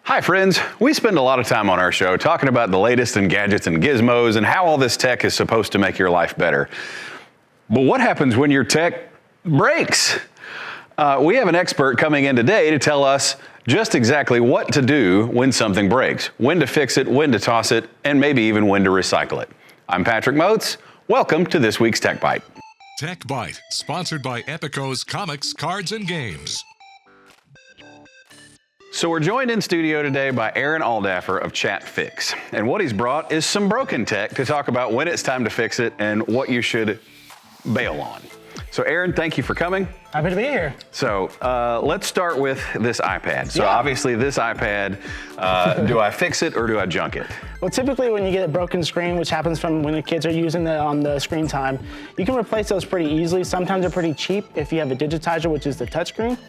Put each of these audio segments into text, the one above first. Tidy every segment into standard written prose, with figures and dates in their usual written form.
Hi friends, we spend a lot of time on our show talking about the latest in gadgets and gizmos and how all this tech is supposed to make your life better. But what happens when your tech breaks? We have an expert coming in today to tell us just exactly what to do when something breaks, when to fix it, when to toss it, and maybe even when to recycle it. I'm Patrick Moats. Welcome to this week's Tech Byte. Tech Byte, sponsored by Epico's Comics, Cards, and Games. So we're joined in studio today by Aaron Aldaffer of chatt-fix. And what he's brought is some broken tech to talk about when it's time to fix it and what you should bail on. So Aaron, thank you for coming. Happy to be here. So let's start with this iPad. So obviously this iPad, do I fix it or do I junk it? Well, typically when you get a broken screen, which happens from when the kids are using it on the screen time, you can replace those pretty easily. Sometimes they're pretty cheap if you have a digitizer, which is the touchscreen.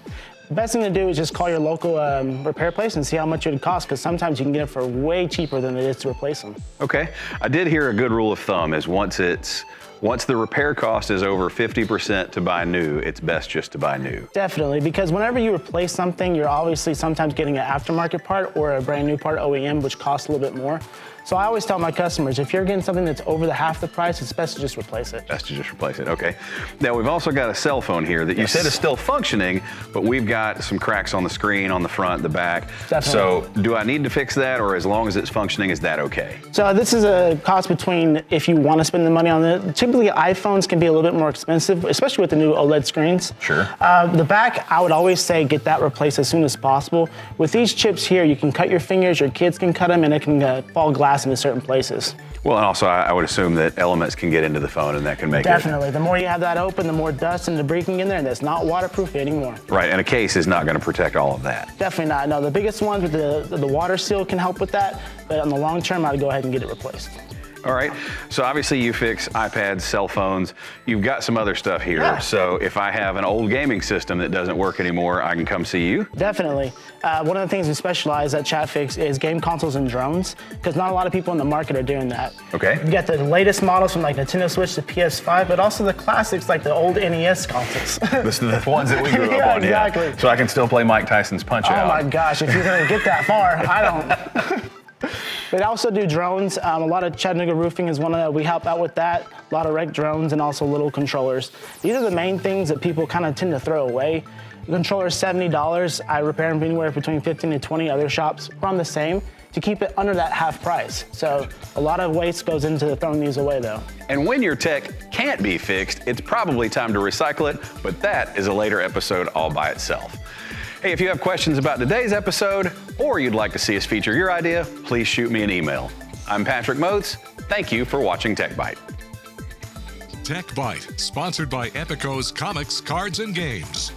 The best thing to do is just call your local repair place and see how much it would cost, because sometimes you can get it for way cheaper than it is to replace them. Okay, I did hear a good rule of thumb is once the repair cost is over 50% to buy new, it's best just to buy new. Definitely, because whenever you replace something, you're obviously sometimes getting an aftermarket part or a brand new part, OEM, which costs a little bit more. So I always tell my customers, if you're getting something that's over the half the price, it's best to just replace it. Best to just replace it, okay. Now we've also got a cell phone here that you said is still functioning, but we've got some cracks on the screen, on the front, the back. Definitely. So do I need to fix that, or as long as it's functioning, is that okay? So this is a cost between if you want to spend the money on it. Typically iPhones can be a little bit more expensive, especially with the new OLED screens. Sure. The back, I would always say get that replaced as soon as possible. With these chips here, you can cut your fingers, your kids can cut them, and it can fall glass into certain places. Well, and also I would assume that elements can get into the phone and that can make Definitely. The more you have that open, the more dust and debris can get in there, and that's not waterproof anymore. Right, and a case is not going to protect all of that. Definitely not. No, the biggest ones with the water seal can help with that, but on the long term, I'd go ahead and get it replaced. All right, so obviously you fix iPads, cell phones. You've got some other stuff here. Yeah. So if I have an old gaming system that doesn't work anymore, I can come see you? Definitely. One of the things we specialize at chatt-fix is game consoles and drones, because not a lot of people in the market are doing that. Okay. You got the latest models from like Nintendo Switch to PS5, but also the classics like the old NES consoles. The ones that we grew up on, exactly. Yeah. So I can still play Mike Tyson's Punch-Out. Oh my gosh, if you're gonna get that far, I don't. They also do drones. A lot of Chattanooga Roofing is one of we help out with that. A lot of wrecked drones and also little controllers. These are the main things that people kind of tend to throw away. The controller's $70. I repair them anywhere between 15 to 20. Other shops run the same to keep it under that half price. So a lot of waste goes into throwing these away though. And when your tech can't be fixed, it's probably time to recycle it, but that is a later episode all by itself. Hey, if you have questions about today's episode, or you'd like to see us feature your idea, please shoot me an email. I'm Patrick Moats. Thank you for watching Tech Byte. Tech Byte, sponsored by Epico's Comics, Cards, and Games.